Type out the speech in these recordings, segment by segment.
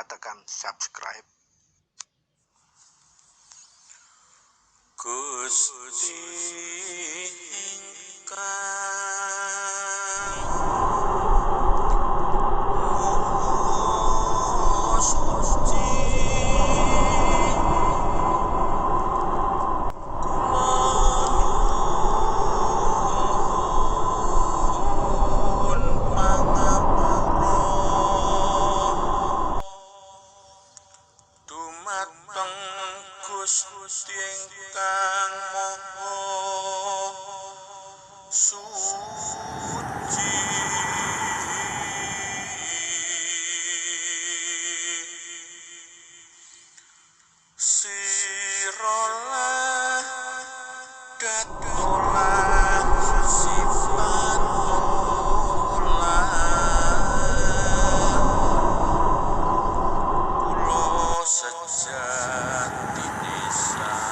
lupa tekan subscribe. Gusti Gusti ingkang Maha Suci, siralah datolah sifat kula sejatine satrio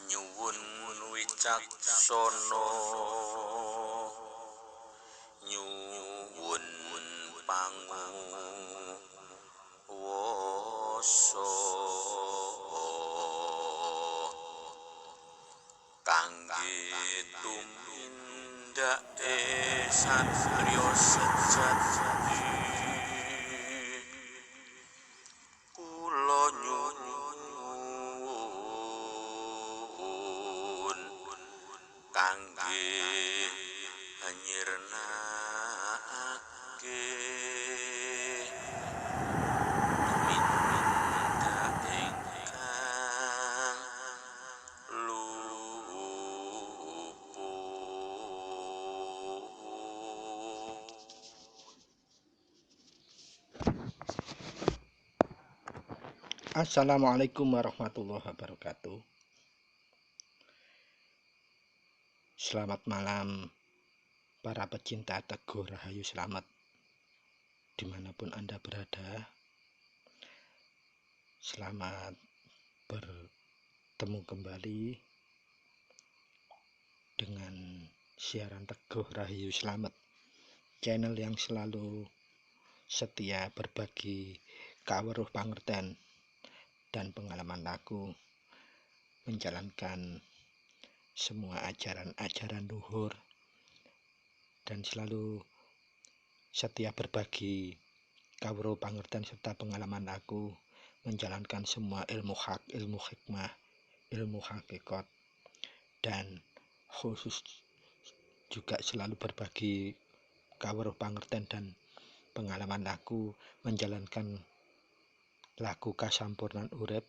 nyuwun wicaksana, nyuwun panguwasa kangge tumindake satriya sejati. Kula nyuwun kangge nyirnakake tumindak ingkang luput. Assalamualaikum warahmatullahi wabarakatuh. Selamat malam para pecinta Teguh Rahayu Slamet dimanapun Anda berada. Selamat bertemu kembali dengan siaran Teguh Rahayu Slamet, channel yang selalu setia berbagi kawruh pangerten dan pengalaman aku menjalankan semua ajaran-ajaran luhur, dan selalu setia berbagi kawruh pangerten serta pengalaman aku menjalankan semua ilmu hak, ilmu hikmah, ilmu hakikat, dan khusus juga selalu berbagi kawruh pangerten dan pengalaman aku menjalankan laku kasampurnan urip,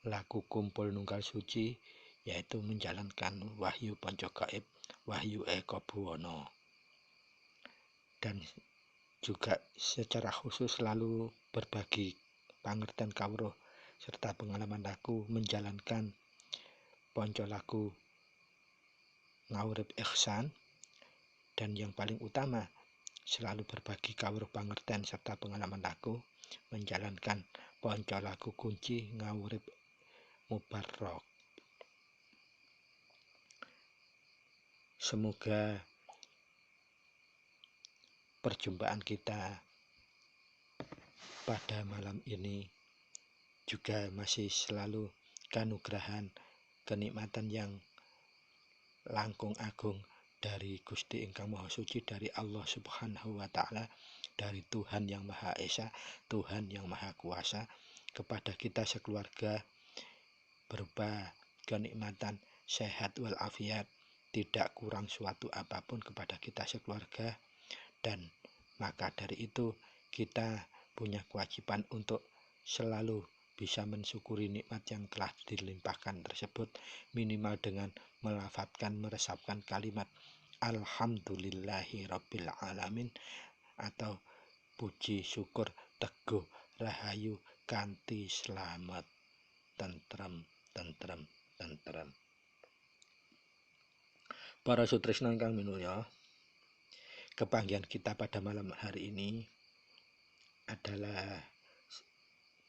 laku kumpul nunggal suci, yaitu menjalankan Wahyu Panca Gaib, Wahyu Eko Buwono. Dan juga secara khusus selalu berbagi pangerten kawruh serta pengalaman aku menjalankan ponco laku ngawurip ihsan, dan yang paling utama selalu berbagi kawruh pangerten serta pengalaman aku menjalankan ponco laku kunci ngawurip mubarok. Semoga perjumpaan kita pada malam ini juga masih selalu kanugrahan, kenikmatan yang langkung agung dari Gusti ingkang Maha Suci, dari Allah Subhanahu wa Ta'ala, dari Tuhan yang Maha Esa, Tuhan yang Maha Kuasa, kepada kita sekeluarga berupa kenikmatan sehat walafiat, tidak kurang suatu apapun kepada kita sekeluarga. Dan maka dari itu kita punya kewajiban untuk selalu bisa mensyukuri nikmat yang telah dilimpahkan tersebut, minimal dengan melafadzkan, meresapkan kalimat Alhamdulillahirabbil alamin, atau puji syukur Teguh Rahayu kanthi slamet, tentrem, tentrem, tentrem. Para sutresna ingkang minulya, kepanggihan kita pada malam hari ini adalah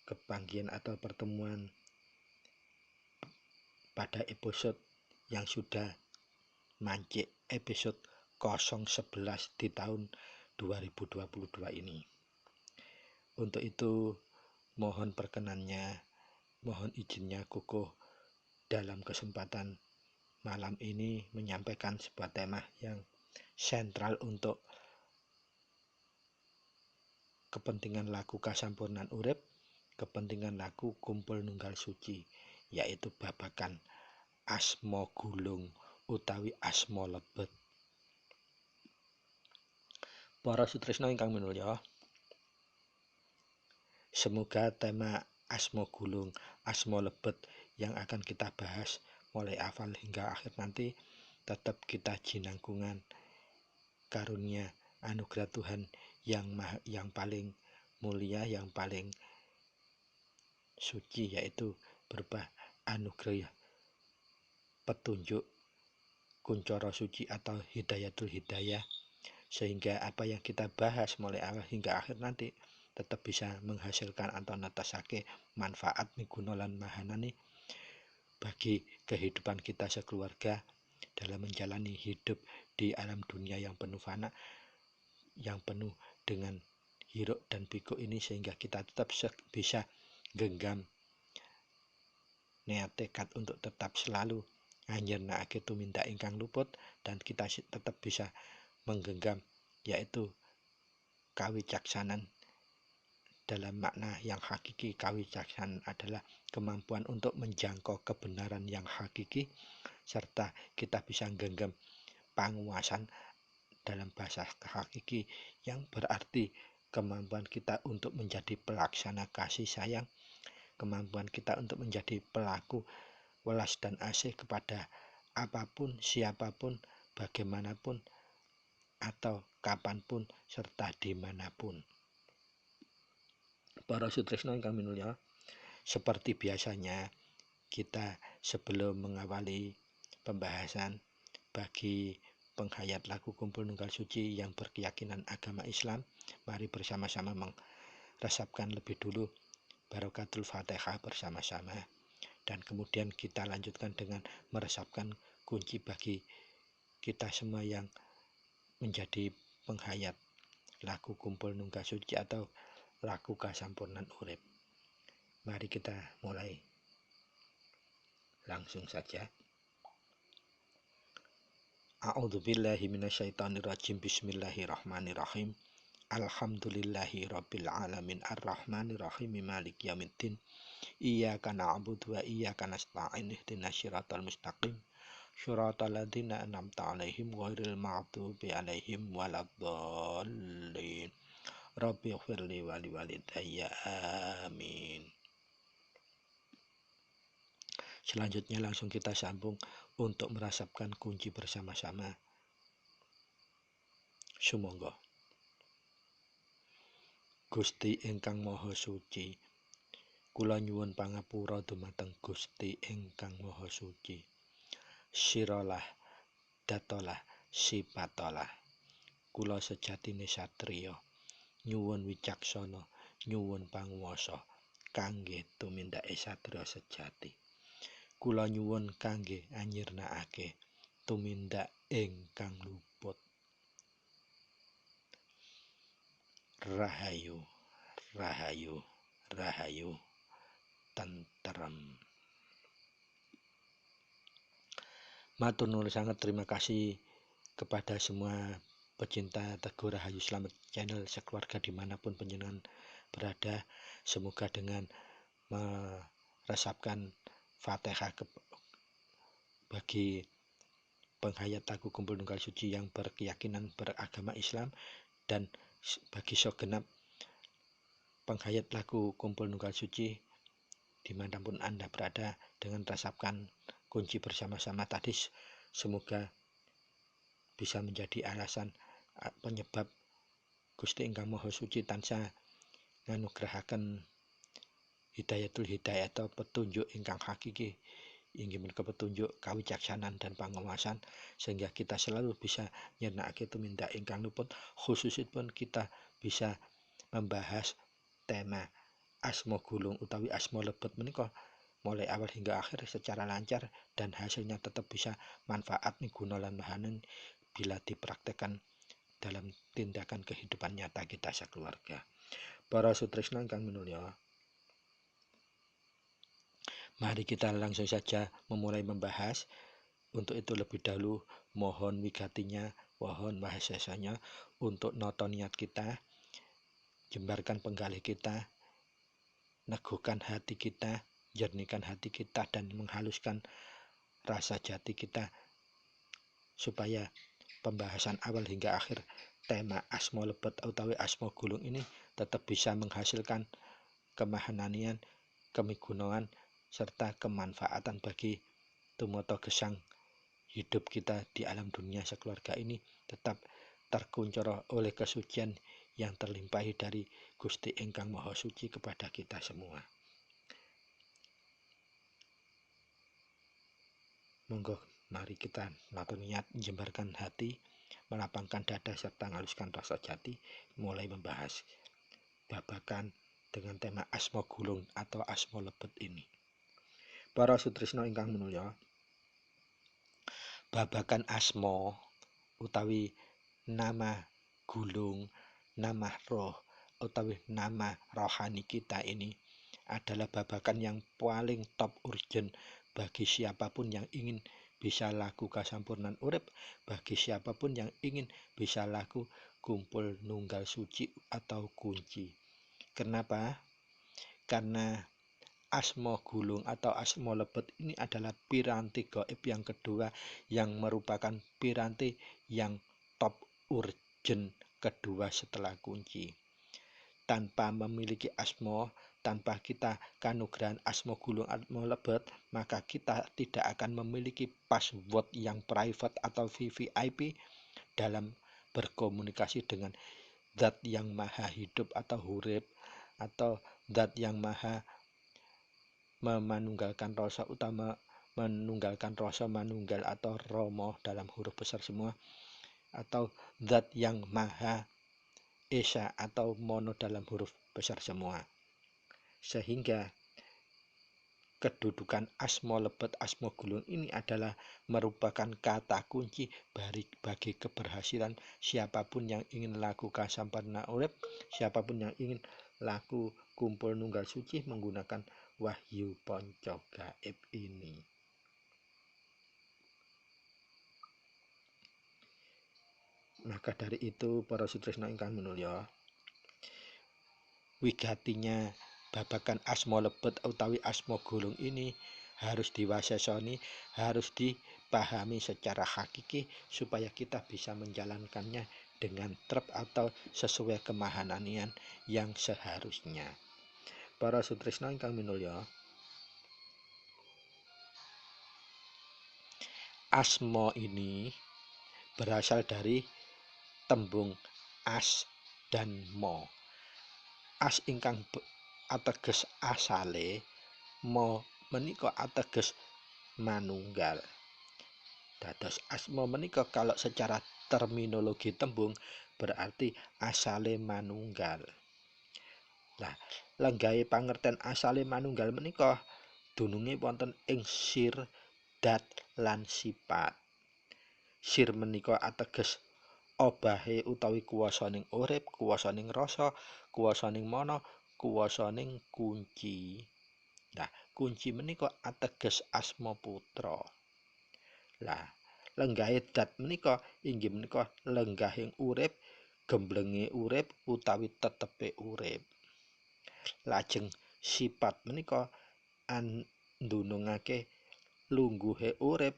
kepanggihan atau pertemuan pada episode yang sudah mancik episode 011 di tahun 2022 ini. Untuk itu mohon perkenannya, mohon izinnya Kukuh dalam kesempatan malam ini menyampaikan sebuah tema yang sentral untuk kepentingan laku kasampurnan urip, kepentingan laku kumpul nunggal suci, yaitu babakan asma gulung utawi asma lebet. Para sutresna ingkang minulya, semoga tema asma gulung, asma lebet yang akan kita bahas mulai awal hingga akhir nanti tetap kita jinangkungan karunia anugerah Tuhan yang paling mulia, yang paling suci, yaitu berupa anugerah petunjuk kuncoro suci atau hidayatul hidayah, sehingga apa yang kita bahas mulai awal hingga akhir nanti tetap bisa menghasilkan atau netasake manfaat miguna lan mahanane bagi kehidupan kita sekeluarga dalam menjalani hidup di alam dunia yang penuh fana, yang penuh dengan hiruk dan pikuk ini, sehingga kita tetap bisa genggam niat tekad untuk tetap selalu anjernake tumindak ingkang luput, dan kita tetap bisa menggenggam yaitu kawicaksanan. Dalam makna yang hakiki, kawicaksanan adalah kemampuan untuk menjangkau kebenaran yang hakiki, serta kita bisa genggam panguasan dalam bahasa hakiki, yang berarti kemampuan kita untuk menjadi pelaksana kasih sayang, kemampuan kita untuk menjadi pelaku welas dan asih kepada apapun, siapapun, bagaimanapun, atau kapanpun, serta dimanapun. Para sutresna ingkang minulya, seperti biasanya kita sebelum mengawali pembahasan bagi penghayat lagu kumpul nunggal suci yang berkeyakinan agama Islam, mari bersama-sama meresapkan lebih dulu Barokatul Fatihah bersama-sama, dan kemudian kita lanjutkan dengan meresapkan kunci bagi kita semua yang menjadi penghayat lagu kumpul nunggal suci atau lagu kasampurnan urip. Mari kita mulai langsung saja. A'udzubillahi minasyaitonirrajim. Bismillahirrahmanirrahim. Alhamdulillahi rabbil alamin arrahmanirrahim maliki yaumiddin. Iyyaka na'budu wa iyyaka nasta'in ihdinas siratal mustaqim syiratal ladzina an'amta 'alaihim ghairil maghdubi 'alaihim waladdallin. Rabbighfirli wa liwalidayya amin. Selanjutnya langsung kita sambung untuk merasapkan kunci bersama-sama. Sumangga. Gusti ingkang Maha Suci, kula nyuwun pangapura dumateng Gusti ingkang Maha Suci. Siralah datolah sipatolah, kula sejatine satriya, nyuwun wicaksana, nyuwun panguwasa kangge tumindake satriya sejati. Kula nyuwun kangge anyirnakake tumindak ingkang luput. Rahayu, rahayu, rahayu, tentrem. Matur nuwun sangat, terima kasih kepada semua pecinta Teguh Rahayu Slamet Channel sekeluarga dimanapun panjenengan berada. Semoga dengan meresapkan Fatihah bagi penghayat lagu kumpul nunggal suci yang berkeyakinan beragama Islam, dan bagi segenap penghayat lagu kumpul nunggal suci dimanapun Anda berada, dengan resapkan kunci bersama-sama tadi, semoga bisa menjadi alasan penyebab Gusti ingkang Maha Suci tansah nganugrahaken hidayatul hidayah atau petunjuk ingkang hakiki, inggih menika petunjuk kawicaksanan dan pangawasan, sehingga kita selalu bisa nyenakake tumindak ingkang luput, khususipun kita bisa membahas tema asma gulung utawi asma lebet menika mulai awal hingga akhir secara lancar dan hasilnya tetap bisa manfaat nih guna lan mahanen bila dipraktekkan dalam tindakan kehidupan nyata kita sekeluarga. Para sutresna ingkang minulya, mari kita langsung saja memulai membahas. Untuk itu lebih dahulu mohon wigatinya, mohon wahasesanya untuk noto niat kita, jembarkan penggalih kita, neguhkan hati kita, jernihkan hati kita, dan menghaluskan rasa jati kita supaya pembahasan awal hingga akhir tema asmo lebet utawi asmo gulung ini tetap bisa menghasilkan kemahananian, kemigunaan, serta kemanfaatan bagi tumoto gesang hidup kita di alam dunia sekeluarga ini tetap terkuncur oleh kesucian yang terlimpahi dari Gusti Ingkang Maha Suci kepada kita semua. Monggo mari kita natur niat, jembarkan hati, melapangkan dada serta ngaluskan rasa jati, mulai membahas babakan dengan tema asmo gulung atau asmo lebet ini. Para sutrisno ingkang minulya, babakan asmo utawi nama gulung, nama roh utawi nama rohani kita ini adalah babakan yang paling top urgent bagi siapapun yang ingin bisa laku kasampurnan urip, bagi siapapun yang ingin bisa laku kumpul nunggal suci atau kunci. Kenapa? Karena asmo gulung atau asmo lebet ini adalah piranti gaib yang kedua yang merupakan piranti yang top urgent kedua setelah kunci. Tanpa memiliki asmo, tanpa kita kanugrahan asmo gulung asmo lebet, maka kita tidak akan memiliki password yang private atau VVIP dalam berkomunikasi dengan zat yang maha hidup atau hurib, atau zat yang maha memanunggalkan rasa utama, menunggalkan rasa manunggal atau romo dalam huruf besar semua, atau zat yang maha esa atau mono dalam huruf besar semua. Sehingga kedudukan asmo lebet asmo gulung ini adalah merupakan kata kunci bagi keberhasilan siapapun yang ingin laku kasampurna urip, siapapun yang ingin laku kumpul nunggal suci menggunakan wahyu ponco gaib ini. Maka dari itu para sutresna ingkang minulya, wigatinya babakan asmo lebet utawi asmo gulung ini harus diwasesoni, harus dipahami secara hakiki supaya kita bisa menjalankannya dengan trep atau sesuai kemahananian yang seharusnya. Para sutresna ingkang minulya, asmo ini berasal dari tembung as dan mo. As ingkang ateges asale, mo menika ateges manunggal. Dados asmo menika kalau secara terminologi tembung berarti asale manunggal. Nah, lenggahe pangerten asale manunggal menika dununge wonten ing sir, dat lan sipat. Sir menika ateges obahe utawi kuwasaning urip, kuwasaning rasa, kuwasaning mana, kuwasaning kunci. Nah, kunci menika ateges asma putra. Lah, lenggahe dat menika inggih menika lenggahing urip, gemblenge urip utawi tetepe urip. Lajeng sipat menika andunungake lungguhe urip.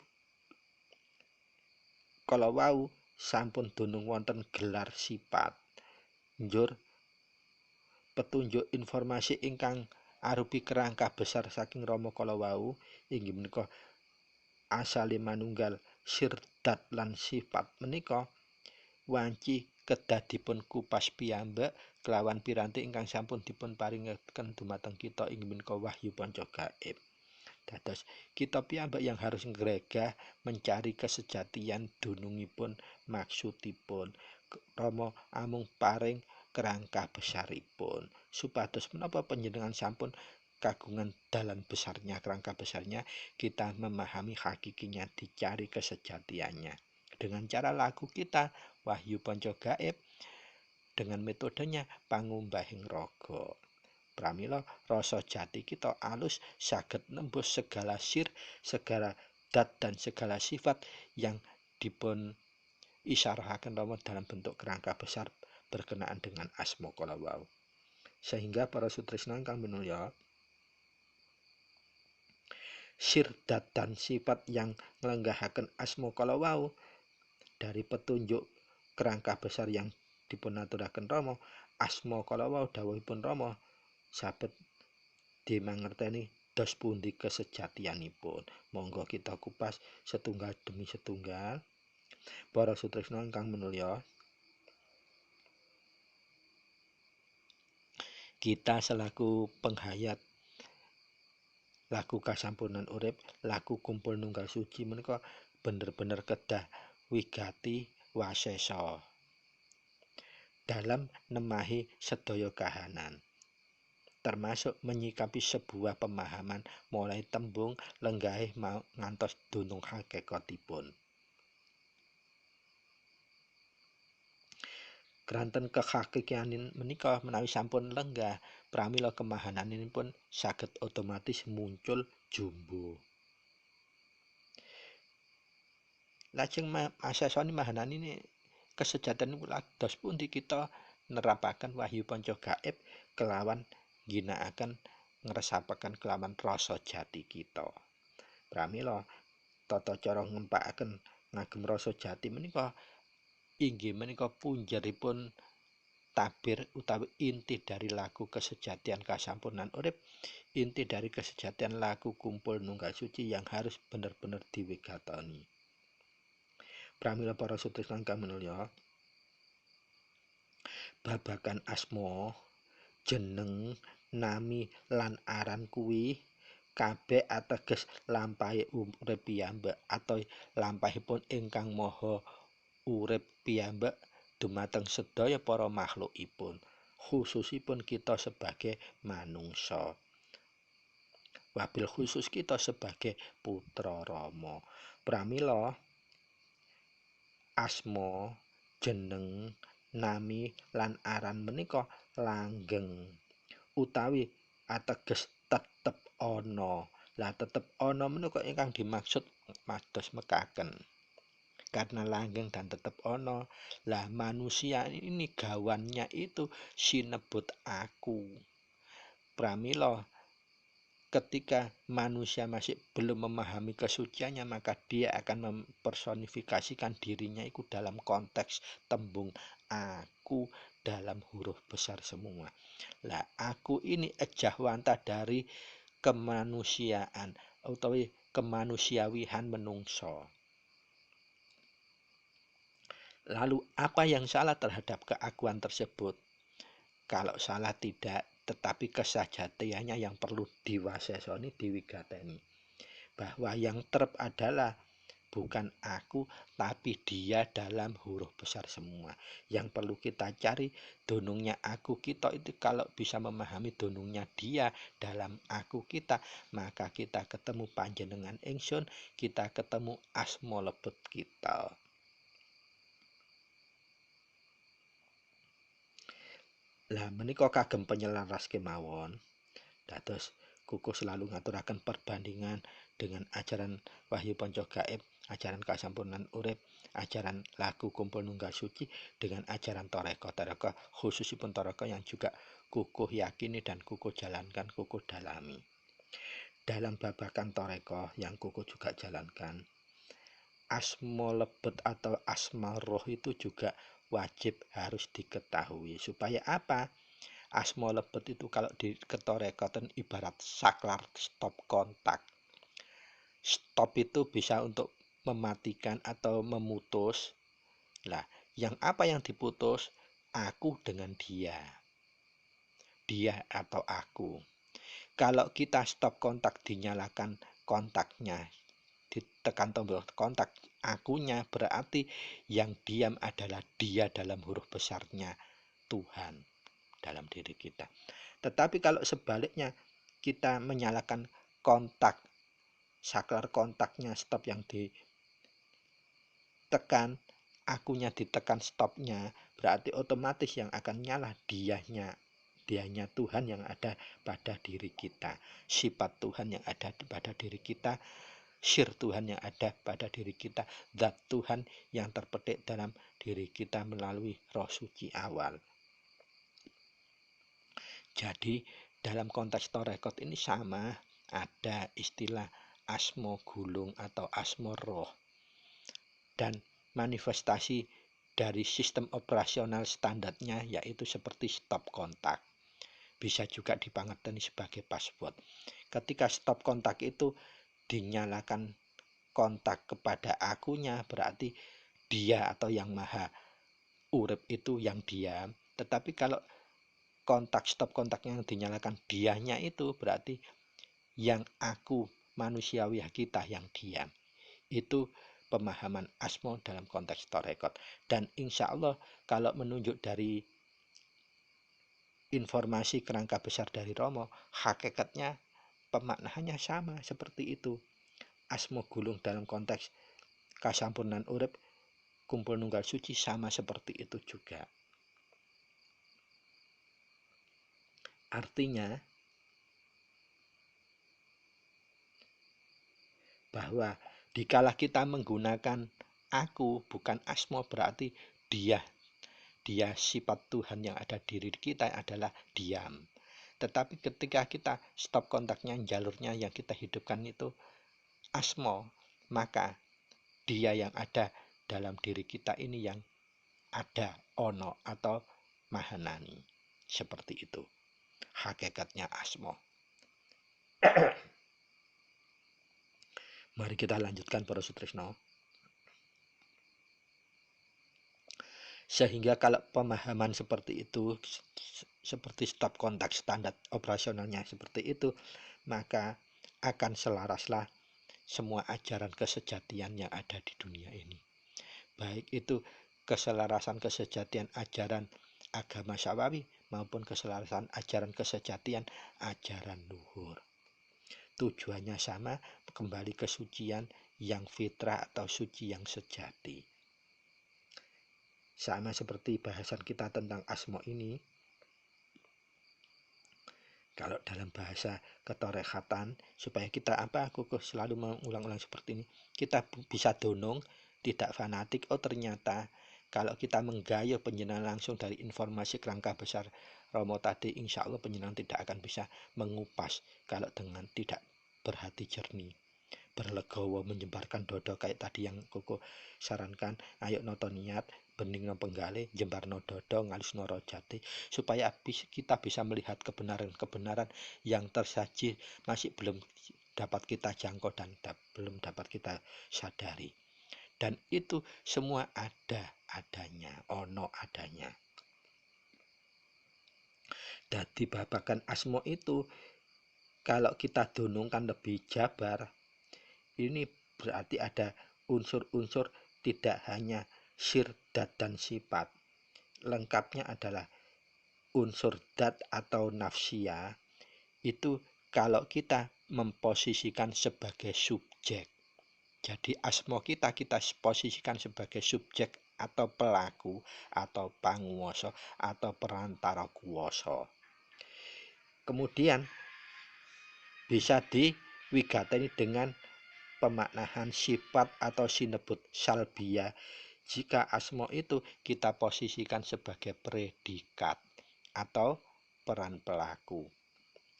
Kala wau sampun dunung wonten gelar sipat. Njur petunjuk informasi ingkang arupi kerangka besar saking Rama kala wau inggih menika asale manunggal sir dat lan sifat menika wanci kedah dipun kupas piyambak kelawan piranti ingkang sampun dipun paringaken dumateng kita inggih menika wahyu panca gaib. Dados kita piyambak yang harus ngregah mencari kesejatian dunungipun maksudipun. Rama amung paring kerangka besaripun supados menapa panjenengan sampun kagungan dalam besarnya, kerangka besarnya, kita memahami hakikinya, dicari kesejatiannya. Dengan cara laku kita, wahyu panca gaib, dengan metodenya pangumbahing raga. Pramila rasa jati kita alus saged nembus segala sir, segala dat dan segala sifat yang dipun isyarahaken Rama dalam bentuk kerangka besar berkenaan dengan asma kalawau. Sehingga para sutresna ingkang minulya, sir dat dan sifat yang nglenggahaken asma kalawau dari petunjuk kerangka besar yang dipunaturaken Rama, asma kalawau dawuhipun Rama sabet dimangerteni dos pundi kesejatianipun. Monggo kita kupas setunggal demi setunggal. Para sutresna ingkang minulya, kita selaku penghayat laku kasampunan urip, laku kumpul nunggal suci menika bener-bener kedah wigati wasesa dalam nemahi sedaya kahanan, termasuk menyikapi sebuah pemahaman mulai tembung lenggahih ngantos dunung hakikatipun. Kranten kehakikianin menika menawi sampun lenggah, pramila kemahananipun saged otomatis muncul jumbo. Lajeng asesoni mahananini kesejahteraan dos pundi kita nerapaken wahyu panca gaib kelawan ginakaken ngresapaken kelawan rasa jati kita. Pramila tata cara ngempakaken ngagem rasa jati menika inggih menika punjeripun tabir utawi inti dari laku kesejatian kasampurnan urip, inti dari kesejatian laku kumpul nunggal suci yang harus benar-benar diwigatoni. Pramila para sutresna ingkang minulya, babagan asma, jeneng, nami lan aran kuwi kabeh ateges lampahe urip piyambak atau lampahipun ingkang maha urip piyambak dumateng sedaya para makhlukipun, khususipun kita sebagai manungsa. Wabil khusus kita sebagai putra Rama. Pramila asma, jeneng, nami lan aran menika langgeng utawi ateges tetep ana. Lah tetep ana menika ingkang dimaksud mados mekaken. Karena langgeng dan tetap ono, lah manusia ini gawannya itu sinebut aku. Pramila ketika manusia masih belum memahami kesuciannya, maka dia akan mempersonifikasikan dirinya itu dalam konteks tembung aku dalam huruf besar semua. Lah aku ini ejahwanta dari kemanusiaan utawi kemanusiawihan menungso. Lalu apa yang salah terhadap keakuan tersebut? Kalau salah tidak, tetapi kesejatiannya yang perlu diwasesoni, diwigateni. Bahwa yang terp adalah bukan aku, tapi dia dalam huruf besar semua. Yang perlu kita cari dunungnya aku kita itu, kalau bisa memahami dunungnya dia dalam aku kita, maka kita ketemu panjenengan ingsun, kita ketemu asma lebet kita. Lah menika kagem penyelaras kemawon, dados kukuh selalu ngaturaken perbandingan dengan ajaran wahyu panca gaib, ajaran kasampurnan urip, ajaran laku kumpul nunggal suci dengan ajaran toreko khususipun toreko yang juga kukuh yakini dan kukuh jalankan, kukuh dalami. Dalam babakan toreko yang kukuh juga jalankan, asma lebet atau asma roh itu juga wajib harus diketahui. Supaya apa? Asma lebet itu kalau di ketorekoten ibarat saklar stop kontak. Stop itu bisa untuk mematikan atau memutus. Lah, yang apa yang diputus? Aku dengan dia. Dia atau aku. Kalau kita stop kontak, dinyalakan kontaknya, ditekan tombol kontak akunya, berarti yang diam adalah dia dalam huruf besarnya Tuhan dalam diri kita. Tetapi kalau sebaliknya kita menyalakan kontak, saklar kontaknya stop yang ditekan, akunya ditekan stopnya, berarti otomatis yang akan nyala dianya Tuhan yang ada pada diri kita, sifat Tuhan yang ada pada diri kita, sir Tuhan yang ada pada diri kita, zat Tuhan yang terpetik dalam diri kita melalui roh suci awal. Jadi dalam konteks torekot ini sama, ada istilah asmo gulung atau asmo roh, dan manifestasi dari sistem operasional standarnya yaitu seperti stop kontak. Bisa juga dipangerteni sebagai password. Ketika stop kontak itu dinyalakan kontak kepada akunya, berarti dia atau yang maha urip itu yang diam. Tetapi kalau kontak stop kontaknya yang dinyalakan dianya itu berarti yang aku manusiawi kita yang diam. Itu pemahaman asmo dalam konteks torekot. Dan insya Allah kalau menunjuk dari informasi kerangka besar dari Romo, hakikatnya pemaknaannya sama seperti itu. Asmo gulung dalam konteks kasampurnan urip kumpul nunggal suci sama seperti itu juga. Artinya bahwa dikala kita menggunakan aku bukan asmo, berarti dia sifat Tuhan yang ada di diri kita adalah diam. Tetapi ketika kita stop kontaknya, jalurnya yang kita hidupkan itu asmo, maka dia yang ada dalam diri kita ini yang ada ono atau mahanani. Seperti itu hakikatnya asmo. Mari kita lanjutkan para sutrisno. Sehingga kalau pemahaman seperti itu, seperti stop kontak standar operasionalnya seperti itu, maka akan selaraslah semua ajaran kesejatian yang ada di dunia ini. Baik itu keselarasan kesejatian ajaran agama Syawawi maupun keselarasan ajaran kesejatian ajaran luhur. Tujuannya sama, kembali ke sucian yang fitrah atau suci yang sejati. Sama seperti bahasan kita tentang asmo ini. Kalau dalam bahasa ketorekatan, supaya kita aku selalu mengulang-ulang seperti ini, kita bisa donong, tidak fanatik. Oh ternyata kalau kita menggayuh penjenengan langsung dari informasi kerangka besar Romo tadi, insya Allah penjenengan tidak akan bisa mengupas kalau dengan tidak berhati jernih, berlegowo, menyebarkan dodo kayak tadi yang Koko sarankan. Ayo noto niat, bening no penggale, jembar no dodo, ngalus no rojati, supaya kita bisa melihat kebenaran-kebenaran yang tersaji masih belum dapat kita jangkau dan belum dapat kita sadari. Dan itu semua adanya, ono adanya. Dadi babakan asmo itu kalau kita donungkan lebih jabar, ini berarti ada unsur-unsur tidak hanya sir, dat, dan sifat. Lengkapnya adalah unsur dat atau nafsia. Itu kalau kita memposisikan sebagai subjek. Jadi asmo kita posisikan sebagai subjek atau pelaku atau panguwasa atau perantara kuwasa. Kemudian bisa diwigateni dengan pemaknaan sifat atau sinebut salbia jika asmo itu kita posisikan sebagai predikat atau peran pelaku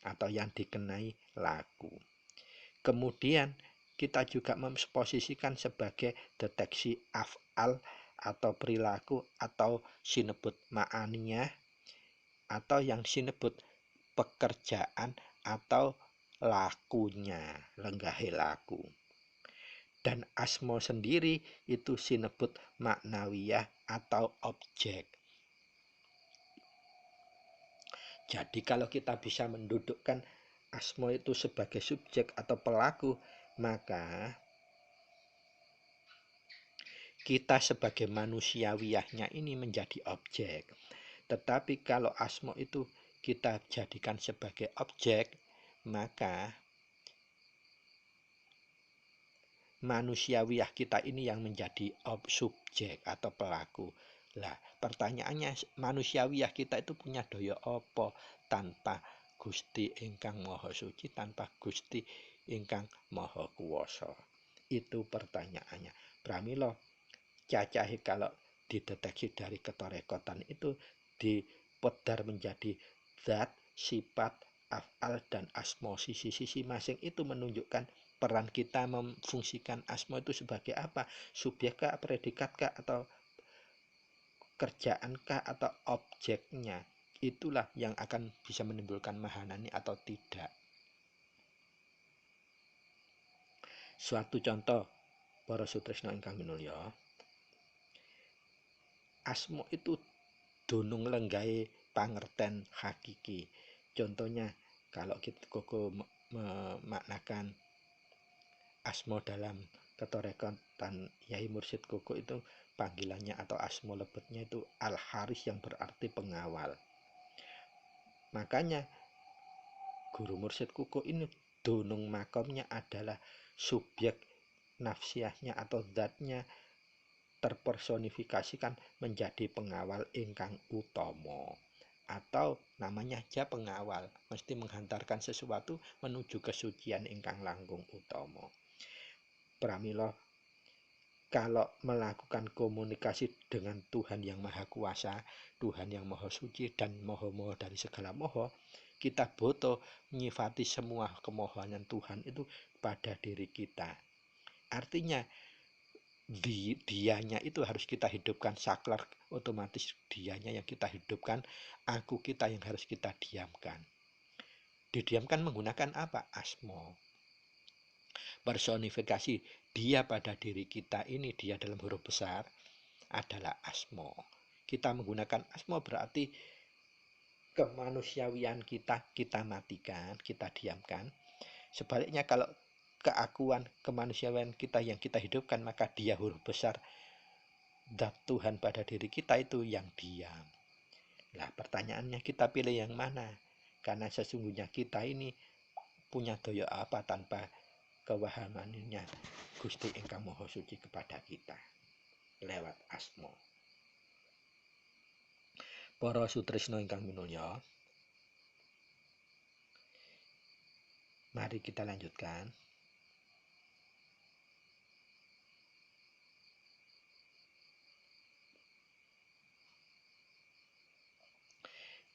atau yang dikenai laku. Kemudian kita juga memposisikan sebagai deteksi af'al atau perilaku atau sinebut ma'aniyah atau yang sinebut pekerjaan atau lakunya, lenggahe laku. Dan asmo sendiri itu sinebut maknawiyah atau objek. Jadi kalau kita bisa mendudukkan asmo itu sebagai subjek atau pelaku, maka kita sebagai manusiawiyahnya ini menjadi objek. Tetapi kalau asmo itu kita jadikan sebagai objek, maka manusiawiyah kita ini yang menjadi subjek atau pelaku. Lah, pertanyaannya, manusiawiyah kita itu punya daya apa tanpa Gusti ingkang Maha Suci, tanpa Gusti ingkang Maha Kuwasa? Itu pertanyaannya. Pramila cacahe kalau dideteksi dari ketorekotan itu dipedar menjadi zat, sifat, af'al, dan asmo. Sisi-sisi masing itu menunjukkan peran kita memfungsikan asmo itu sebagai apa? Subjek kah, predikat kah, atau kerjaan kah, atau objeknya? Itulah yang akan bisa menimbulkan mahanani atau tidak. Suatu contoh, para sutresna ingkang minulya, asmo itu dunung lenggahe pangerten hakiki. Contohnya, kalau kita koko memaknakan asmo dalam ketorekotan Yai Mursyid Koko itu panggilannya atau asmo lebetnya itu Al-Haris yang berarti pengawal. Makanya Guru Mursyid Koko ini dunung makomnya adalah subjek nafsiahnya atau zatnya terpersonifikasikan menjadi pengawal ingkang utama, atau namanya aja pengawal, mesti menghantarkan sesuatu menuju kesucian ingkang langkung utama. Pramila kalau melakukan komunikasi dengan Tuhan yang Maha Kuasa, Tuhan yang Maha Suci dan Maha dari segala moho, kita butuh menyifati semua kemohonan Tuhan itu pada diri kita. Artinya dianya itu harus kita hidupkan, saklar otomatis dianya yang kita hidupkan, aku kita yang harus kita diamkan. Didiamkan menggunakan apa? Asmo. Personifikasi dia pada diri kita ini, dia dalam huruf besar adalah asmo. Kita menggunakan asmo berarti kemanusiawian kita matikan, kita diamkan. Sebaliknya kalau keakuan kemanusiaan kita yang kita hidupkan, maka dia huruf besar zat Tuhan pada diri kita itu yang diam. Nah, pertanyaannya kita pilih yang mana? Karena sesungguhnya kita ini punya daya apa tanpa kewahamannya Gusti ingkang Maha Suci kepada kita lewat asmo. Para sutresna ingkang minulya, mari kita lanjutkan.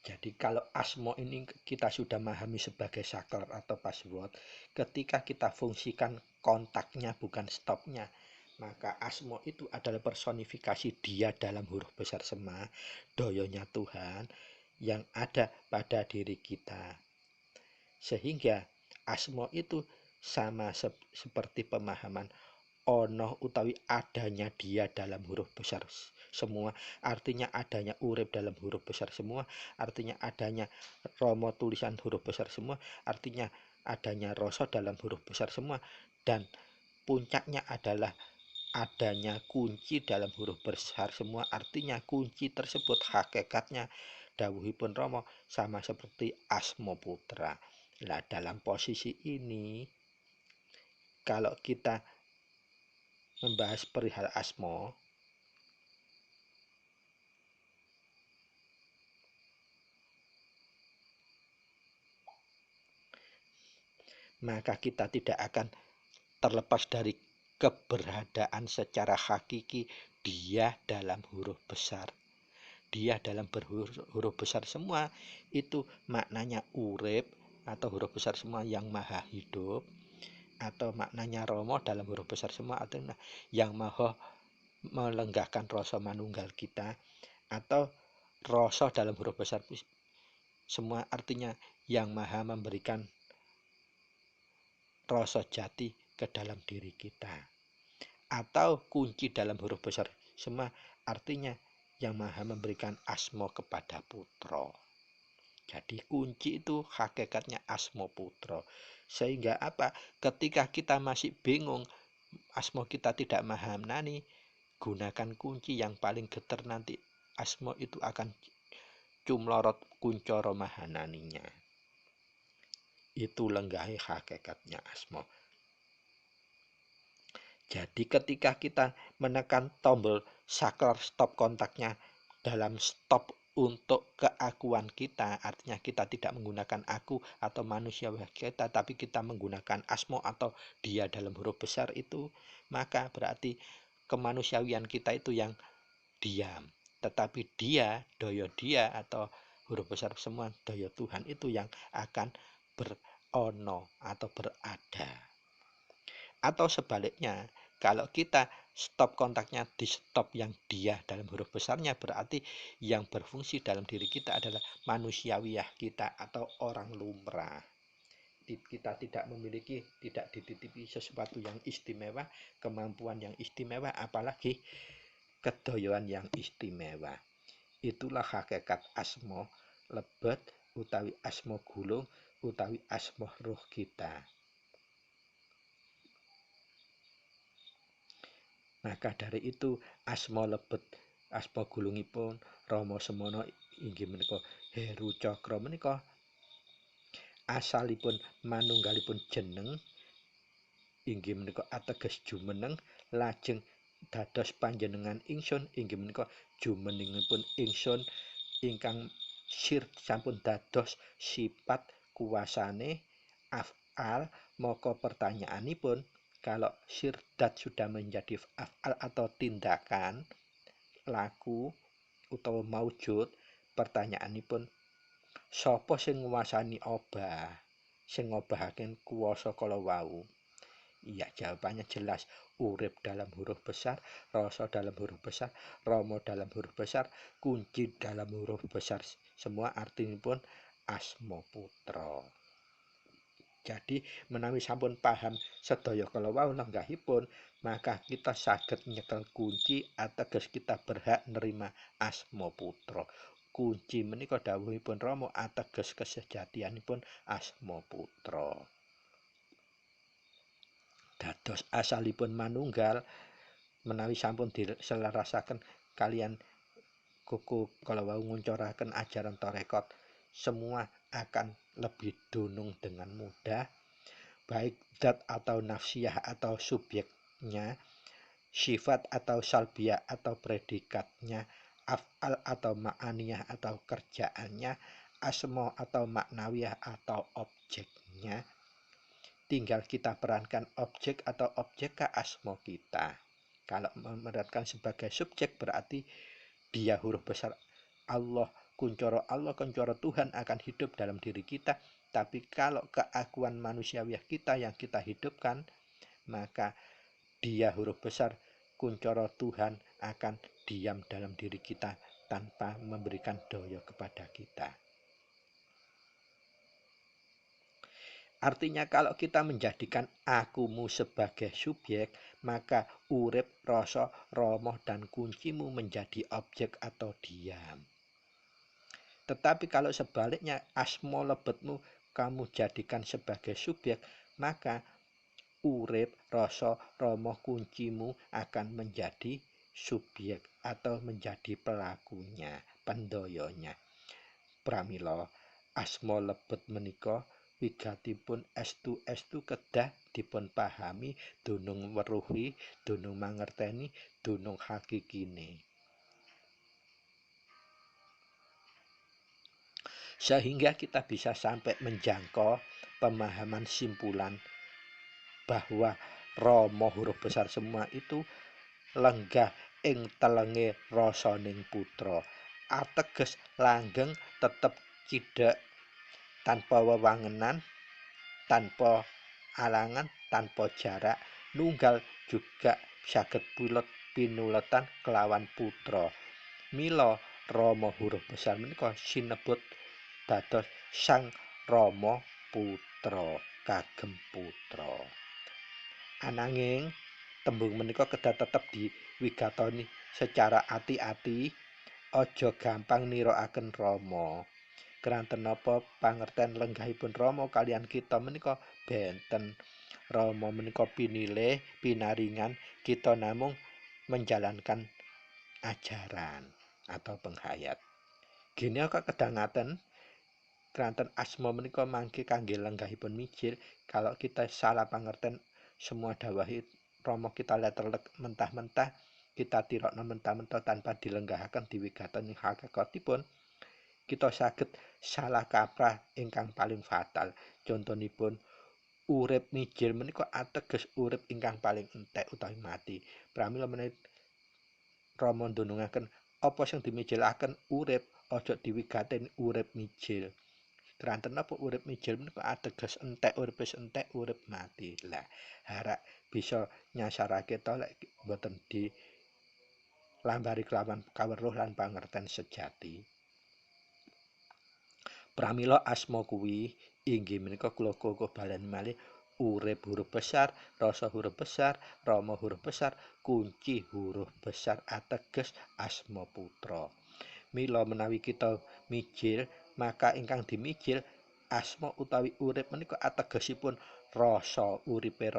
Jadi kalau asmo ini kita sudah memahami sebagai saklar atau password, ketika kita fungsikan kontaknya bukan stopnya, maka asmo itu adalah personifikasi dia dalam huruf besar sema, doyonya Tuhan yang ada pada diri kita. Sehingga asmo itu sama seperti pemahaman ono utawi adanya dia dalam huruf besar semua, artinya adanya urip dalam huruf besar semua, artinya adanya romo tulisan huruf besar semua, artinya adanya rasa dalam huruf besar semua, dan puncaknya adalah adanya kunci dalam huruf besar semua, artinya kunci tersebut hakikatnya dawuhipun Rama sama seperti asmo putra. Nah, dalam posisi ini kalau kita membahas perihal asmo, maka kita tidak akan terlepas dari keberadaan secara hakiki dia dalam huruf besar. Dia dalam huruf besar semua itu maknanya urip atau huruf besar semua yang maha hidup, atau maknanya Romo dalam huruf besar semua atau yang maha melenggahkan rasa manunggal kita, atau rasa dalam huruf besar semua artinya yang maha memberikan rasa jati ke dalam diri kita, atau kunci dalam huruf besar semua artinya yang maha memberikan asmo kepada putra. Jadi kunci itu hakikatnya asmo putra. Sehingga apa? Ketika kita masih bingung, asmo kita tidak mahamnani, gunakan kunci yang paling geter, nanti asmo itu akan cumlorot kuncoro mahananinya. Itu lenggahi hakikatnya asma. Jadi ketika kita menekan tombol saklar stop kontaknya dalam stop untuk keakuan kita, artinya kita tidak menggunakan aku atau manusia kita, tapi kita menggunakan asmo atau dia dalam huruf besar itu, maka berarti kemanusiawian kita itu yang diam. Tetapi dia, doyo dia atau huruf besar semua doyo Tuhan itu yang akan berono atau berada. Atau sebaliknya, kalau kita stop kontaknya di stop yang dia dalam huruf besarnya, berarti yang berfungsi dalam diri kita adalah manusiawiyah kita atau orang lumrah. Kita tidak memiliki, tidak dititipi sesuatu yang istimewa, kemampuan yang istimewa, apalagi kedoyoan yang istimewa. Itulah hakikat asmo lebet utawi asmo gulung utawi asmo roh kita. Maka dari itu asma lebet asma gulungipun Rama Semana inggih menika Heru Cakra menika asalipun manunggalipun jeneng inggih menika ateges jumeneng, lajeng dados panjenengan ingsun inggih menika jumenengipun ingsun ingkang sir sampun dados sifat kuasane af'al. Maka pertanyaanipun, kalau sirdat sudah menjadi af'al atau tindakan laku utawa maujud, pertanyaanipun sapa sing nguasani obah, sing ngobahaken kuwasa kala wau? Iya, jawabannya jelas. Urip dalam huruf besar, rasa dalam huruf besar, rama dalam huruf besar, kunci dalam huruf besar. Semua artinya pun asma putra. Jadi menawi sampun paham sedaya kala wau lenggahipun, maka kita saged nyekel kunci ateges kita berhak nerima asma putra. Kunci menika dawuhipun Rama ateges kesejatianipun asma putra. Dados asalipun manunggal menawi sampun diselarasaken kalian kuku kalau wau nguncuraken ajaran tarekat, semua akan lebih dunung dengan mudah, baik zat atau nafsiyah atau subjeknya, sifat atau salbiyah atau predikatnya, af'al atau ma'aniyah atau kerjaannya, asma atau maknawiyah atau objeknya. Tinggal kita perankan objek atau objek ke asma kita. Kalau memerankan sebagai subjek berarti dia huruf besar Allah, kuncoro Tuhan akan hidup dalam diri kita. Tapi kalau keakuan manusiawiah kita yang kita hidupkan, maka dia huruf besar kuncoro Tuhan akan diam dalam diri kita tanpa memberikan doyo kepada kita. Artinya kalau kita menjadikan akumu sebagai subjek, maka urip, rasa, romoh, dan kuncimu menjadi objek atau diam. Tetapi kalau sebaliknya asma lebetmu kamu jadikan sebagai subjek, maka urip, rasa, romoh, kuncimu akan menjadi subjek atau menjadi pelakunya, pendoyonya. Pramila asma lebet menika wigatipun estu kedah dipun pahami, dunung weruhi, dunung mangerteni, dunung hakikine. Sehingga kita bisa sampai menjangkau pemahaman simpulan bahwa Rama huruf besar semua itu lenggah ing telenge rasaning putra, ateges langgeng tetep cidhek tanpa wewangenan, tanpa alangan, tanpa jarak, nunggal juga saged pinuletan kelawan putra. Mila Rama huruf besar menika sinebut dados Sang Rama Putra, kagem putra. Ananging tembung menika kedah tetep diwigatoni secara ati-ati, aja gampang nirakaken Rama. Keranten napa pangerten lenggahipun Rama kalian kita menika benten. Rama menika pinilih, pinaringan, kita namung menjalankan ajaran atau penghayat. Gini kok kedah ngaten, keranten asma menika mangke kangge lenggahipun mijil. Kalau kita salah pangerten semua dawahi Rama kita leterlek mentah-mentah, kita tirokno mentah-mentah tanpa dilenggahaken diwigatan hakikatipun, kita saged salah kaprah ingkang paling fatal. Contonipun urip mijil menika ateges urip ingkang paling entek utawi mati. Pramila menawi Rama ndunungaken apa sing dimijilaken urip, aja diwigaten urip mijil. Keranten apa urip mijil menika ateges entek, urip wis entek, urip mati. Lah, harak bisa nyasarake to lek boten di lambari kelawan kaweruh lan pangerten sejati. Pramila asma kuwi inggih menika kula kukuh baleni malih urip huruf besar, rasa huruf besar, rama huruf besar, kunci huruf besar ateges asma putra. Mila menawi kita mijil, maka ingkang dimijil asma utawi urip menika ategesipun rasa, uripe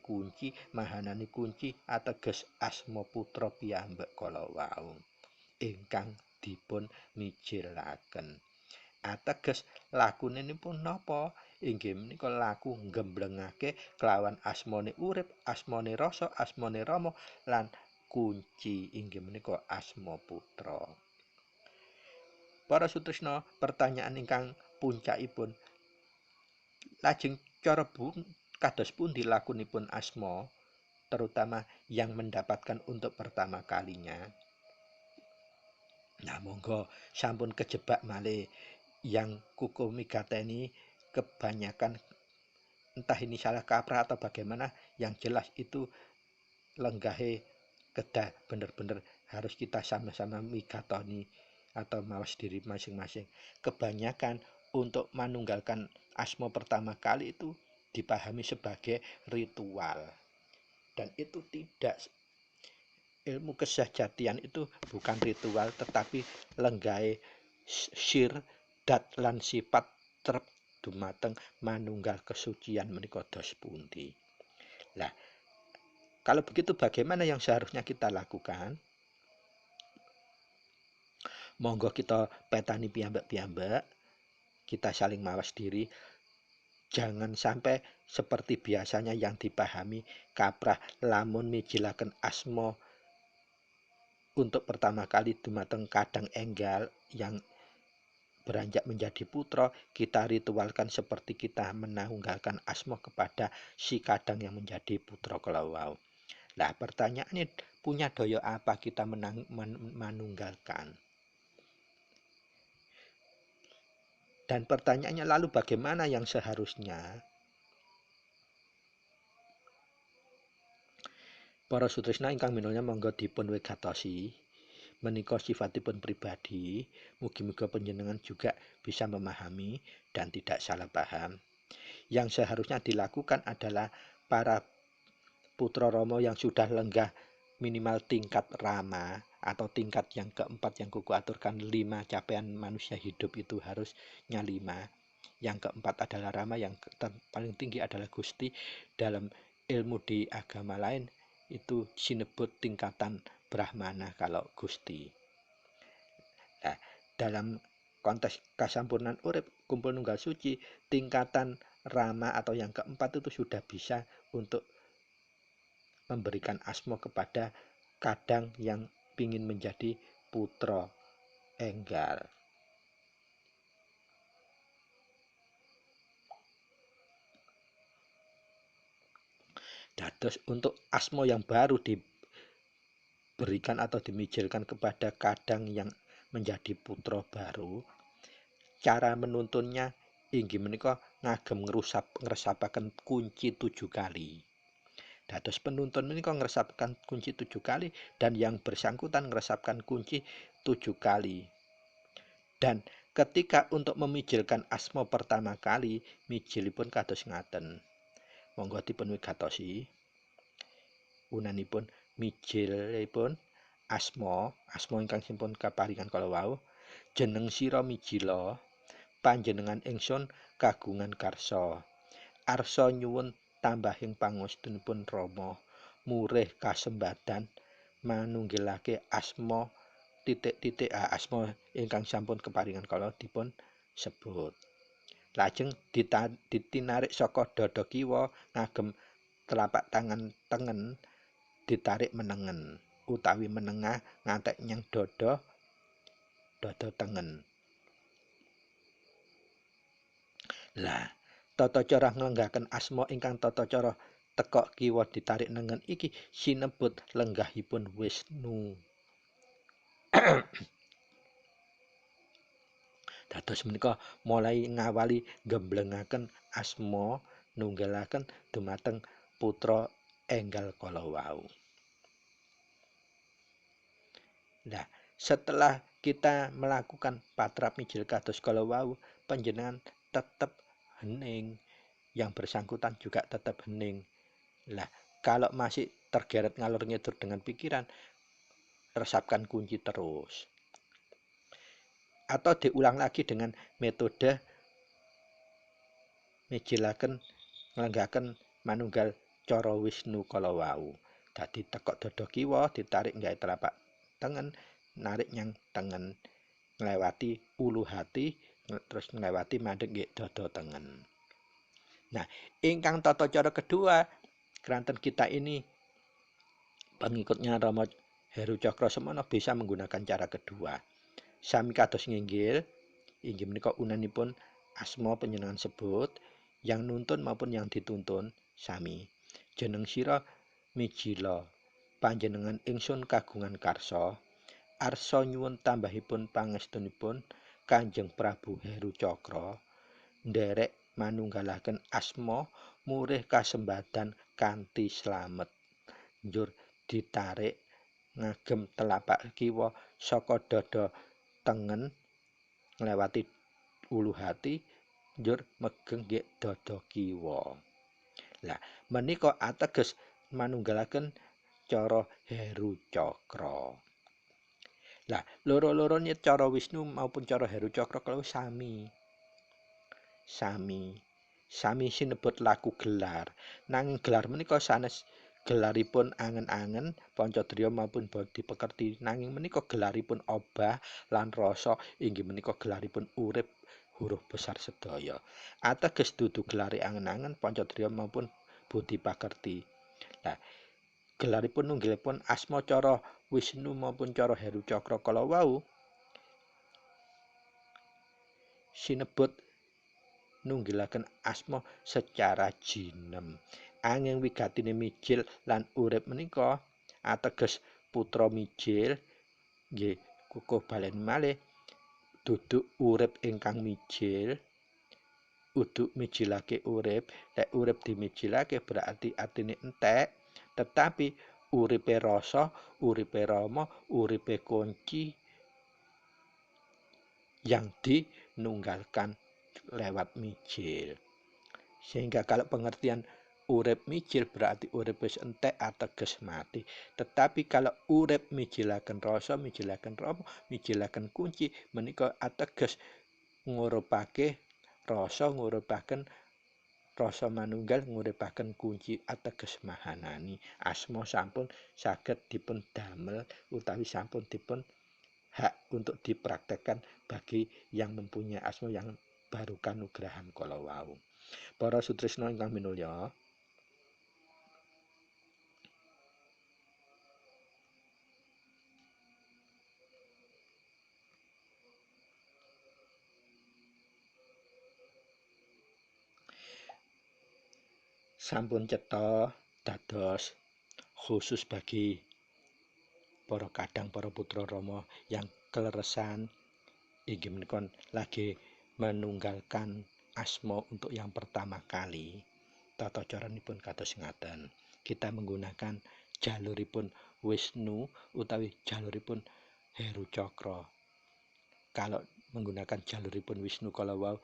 kunci, mahanane kunci ateges asma putra piyambak kala wau ingkang dipun mijilaken. Ateges lakunipun napa? Inggih menika laku nggemblengake kelawan asmane urip, asmane rasa, asmane rama lan kunci inggih menika asma putra. Para sutresna, pertanyaan ingkang puncakipun, lajeng cara kados pundi lakunipun asma, terutama yang mendapatkan untuk pertama kalinya? Nah, monggo sampun kejebak malih yang kuku migateni kebanyakan, entah ini salah kaprah atau bagaimana, yang jelas itu lenggahe kedah bener-bener harus kita sama-sama migatoni atau mawas diri masing-masing. Kebanyakan untuk manunggalkan asma pertama kali itu dipahami sebagai ritual, dan itu tidak. Ilmu kesejatian itu bukan ritual, tetapi lenggahe sirdat lan sifat trep dumateng manunggal kesucian menika dos pundi. Lah, kalau begitu bagaimana yang seharusnya kita lakukan? Monggo kita petani piyambak-piyambak, kita saling mawas diri. Jangan sampai seperti biasanya yang dipahami kaprah lamun mijilaken asma untuk pertama kali dumateng kadang enggal yang beranjak menjadi putra, kita ritualkan seperti kita menanggalkan asma kepada si kadang yang menjadi putra kelawau. Nah, pertanyaannya, punya daya apa kita menunggalkan? Dan pertanyaannya lalu bagaimana yang seharusnya? Para sutresna ingkang minulya monggo dipun wegatosi. Menika sifatipun pribadi, mugi-mugi panjenengan juga bisa memahami dan tidak salah paham. Yang seharusnya dilakukan adalah para putra Rama yang sudah lenggah minimal tingkat Rama atau tingkat yang keempat yang kuku aturkan 5 capaian manusia hidup itu harusnya 5. Yang keempat adalah Rama, yang paling tinggi adalah Gusti. Dalam ilmu di agama lain itu sinebut tingkatan Brahmana kalau Gusti. Nah, dalam konteks kasampurnan urip kumpul nunggal suci, tingkatan Rama atau yang keempat itu sudah bisa untuk memberikan asma kepada kadang yang ingin menjadi putra enggal. Dados untuk asma yang baru diberikan atau dimijilkan kepada kadang yang menjadi putra baru, cara menuntunnya inggih menika ngagem ngresapaken kunci 7 kali. Dados penuntun menika ngresapkan kunci 7 kali dan yang bersangkutan ngresapkan kunci 7 kali. Dan ketika untuk memijilkan asma pertama kali, mijilipun kados ngaten. Monggo dipun wigatosi. Unanipun mijilipun asma ingkang sampun kaparingan kala wau, jeneng sira mijila, panjenengan ingsun kagungan karsa. Arsa nyuwun tambahing pangestunipun Rama, murih kasembadan manunggilake asma asma ingkang sampun keparingan kala dipun sebut. Lajeng ditinarik saka dada kiwa ngagem telapak tangan tengen ditarik menengen utawi menengah ngantek nyang dada tengen. Lah, tata cara nglenggahaken asma ingkang tata cara tekok kiwa ditarik nengen iki sinebut lenggahipun Wisnu. Dados menika mulai ngawali gemblengaken asma nunggalaken dumateng putra enggal kala wau. Nah, setelah kita melakukan patrap mijil kados kala wau, panjenengan tetap hening, yang bersangkutan juga tetap hening. Lah, kalau masih tergeret ngalor ngidur dengan pikiran, resapkan kunci terus. Atau diulang lagi dengan metode mijilaken nglenggahaken manunggal cara Wisnu kala wau. Dadi tekok dada kiwa ditarik nggawe telapak tengen, narik nyang tengen nglewati ulu hati terus nglewati mandeg nggih dada tengen. Nah, ingkang tata cara kedua, keranten kita ini pengikutnya Rama Heru Cakra Semana bisa menggunakan cara kedua. Sami kados nginggil, inggih menika unanipun asma panjenengan sebut, yang nuntun maupun yang dituntun sami. Jeneng sira Mijila, panjenengan ingsun kagungan karsa, arsa nyuwun tambahipun pangestunipun Kanjeng Prabu Heru Cakra, nderek manunggalaken asma murih kasembadan kanthi slamet. Njur ditarik ngagem telapak kiwa saka dada tengen nglewati ulu hati njur megeng nggih dada kiwa. Lah menika ateges manunggalaken cara Heru Cakra. Lah loro-lorone cara Wisnu maupun cara Heru Cakra kalau sami sinebut laku gelar. Nanging gelar menika sanes gelaripun angen-angen Pancadriya maupun Bodi Pekerti, nanging menika gelaripun obah lan rasa inggih menika gelaripun urip huruf besar sedaya. Ateges dudu gelare angen-angen Pancadriya maupun Bodi Pekerti. Nah, gelaripun nunggilipun asma cara Wisnu maupun cara Heru Cakra kala wau sinebut nunggilaken asma secara jinem. Anging wigatine mijil lan urip menika ateges putra mijil nggih kukuh balen malih duduk urip ingkang mijil uduk mijilake urip. Nek urip dimijilake berarti artine entek, tetapi uripe rasa, uripe rama, uripe kunci yang dinunggalkan lewat mijil. Sehingga kalau pengertian urip mijil berarti urip wis entek ateges mati. Tetapi kalau urip mijilaken rasa, mijilaken rama, mijilaken kunci menika ateges ngurupake rasa, ngurupaken rasa manunggal, nguripaken kunci ateges mahanani. Asma sampun saged dipun damel utawi sampun dipun hak untuk dipraktekkan bagi yang mempunyai asma yang baru kanugrahan kala wau. Para sutresna ingkang minulya, sampun cetha dados khusus bagi para kadang para putra Rama yang keleresan inggih menika lagi menunggalkan asma untuk yang pertama kali. Tata caranipun kados ngaten. Kita menggunakan jaluripun Wisnu utawi jaluripun Heru Cakra. Kalau menggunakan jaluripun Wisnu kala wau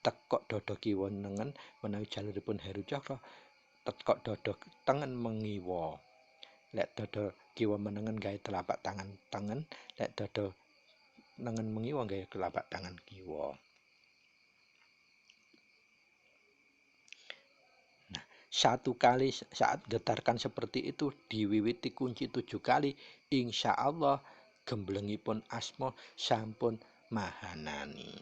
tekok dada kiwa nengen, menawi jaluripun Heru Cakra tekok dada tengen mengiwa. Lek dada kiwa menengen gawe telapak tangan tengen, lek dada nengen mengiwa gawe telapak tangan kiwa. Satu kali saat getarkan seperti itu diwiwiti kunci 7 kali, insya Allah gemblengipun asma sampun mahanani.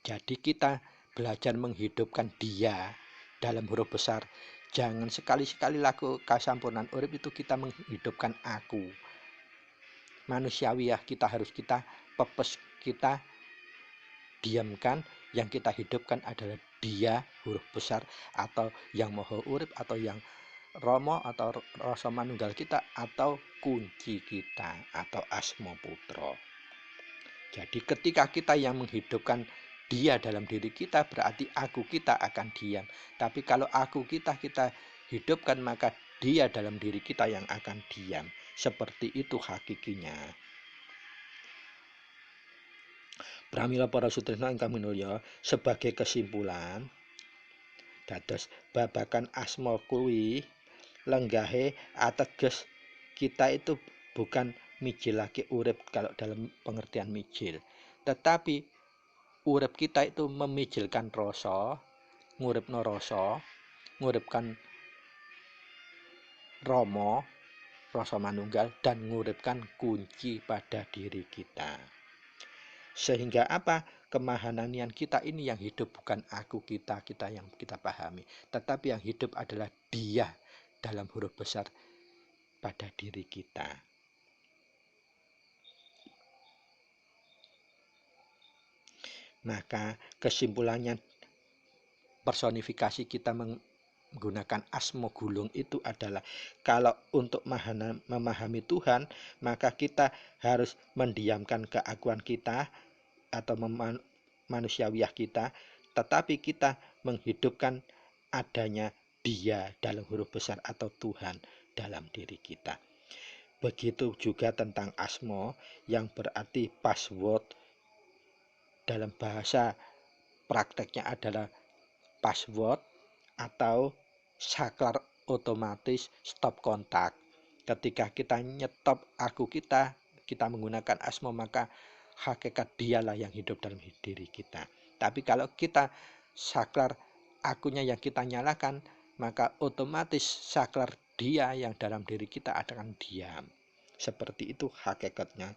Jadi kita belajar menghidupkan dia dalam huruf besar. Jangan sekali-sekali laku kasampurnan urip itu kita menghidupkan aku. Manusiawiyah kita harus kita pepes, kita diamkan. Yang kita hidupkan adalah dia huruf besar, atau yang moho urip, atau yang romo, atau rasa manunggal kita, atau kunci kita, atau asmo putro. Jadi ketika kita yang menghidupkan dia dalam diri kita, berarti aku kita akan diam. Tapi kalau aku kita hidupkan, maka dia dalam diri kita yang akan diam. Seperti itu hakikinya. Pramila para sutresna ingkang minulya, sebagai kesimpulan, dados babagan asma kuwi lenggahe ateges kita itu bukan mijilake urip kalau dalam pengertian mijil, tetapi urip kita itu memijilkan rasa, nguripno rasa, nguripkan rama, rasa manunggal, dan nguripkan kunci pada diri kita. Sehingga apa? Kemahananian kita ini yang hidup, bukan aku kita yang kita pahami, tetapi yang hidup adalah dia dalam huruf besar pada diri kita. Maka kesimpulannya, personifikasi kita menggunakan asma gulung itu adalah, kalau untuk memahami Tuhan, maka kita harus mendiamkan keakuan kita atau manusiawiyah kita, tetapi kita menghidupkan adanya dia dalam huruf besar atau Tuhan dalam diri kita. Begitu juga tentang asma, yang berarti password dalam bahasa prakteknya adalah password atau saklar otomatis stop kontak. Ketika kita nyetop aku kita menggunakan asma, maka hakikat dialah yang hidup dalam diri kita. Tapi kalau kita saklar akunya yang kita nyalakan, maka otomatis saklar dia yang dalam diri kita akan diam. Seperti itu hakikatnya.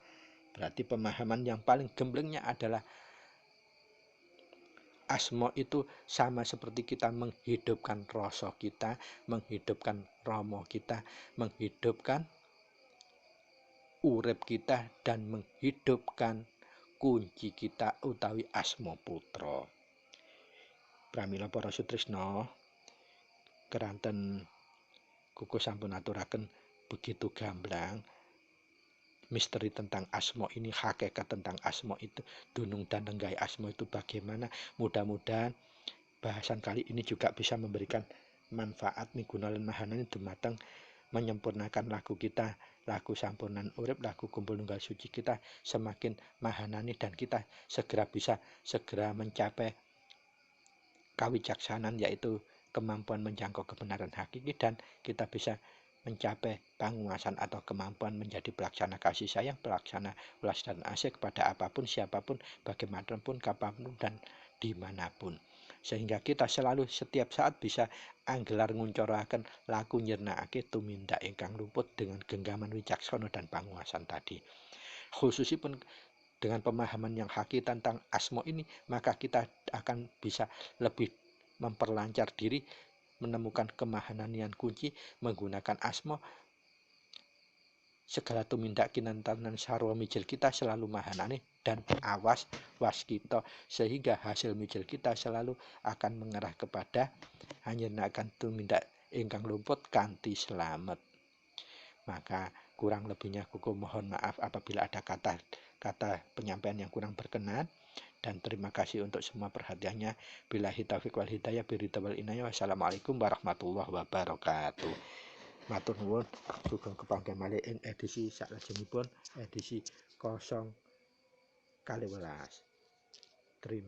Berarti pemahaman yang paling gemblengnya adalah asma itu sama seperti kita menghidupkan rasa kita, menghidupkan rama kita, menghidupkan urip kita, dan menghidupkan kunci kita utawi asma putra. Pramila para sutresna, keranten kuku sampun aturaken begitu gamblang misteri tentang asma ini, hakikat tentang asma itu, dunung dan lenggai asma itu bagaimana. Mudah-mudahan bahasan kali ini juga bisa memberikan manfaat miguna lan mahanani dumateng menyempurnakan lagu kita, lagu sampunan urip, lagu kumpul nunggal suci kita semakin mahanani, dan kita bisa mencapai kawicaksanan, yaitu kemampuan menjangkau kebenaran hakiki, dan kita bisa mencapai penguasaan atau kemampuan menjadi pelaksana kasih sayang, pelaksana welas dan asih kepada apapun, siapapun, bagaimanapun, kapanpun, dan dimanapun. Sehingga kita selalu setiap saat bisa anggelar nguncuraken laku nyirnakake tumindak ingkang luput dengan genggaman wicaksana dan penguasaan tadi. Khususipun dengan pemahaman yang hakiki tentang asma ini, maka kita akan bisa lebih memperlancar diri, menemukan kemahananian kunci menggunakan asma. Segala tumindak kinantanan sarwa mijil kita selalu mahanani dan awas waskita, sehingga hasil mijil kita selalu akan mengarah kepada hanyirnaken tumindak ingkang lumput kanthi selamat. Maka kurang lebihnya kuku mohon maaf apabila ada kata penyampaian yang kurang berkenan, dan terima kasih untuk semua perhatiannya. Billahi taufiq wal hidayah, biridha wal inayah. Wassalamualaikum warahmatullahi wabarakatuh. Matur nuwun, sugeng kepanggih malih ing edisi saklajengipun, edisi 012. Terima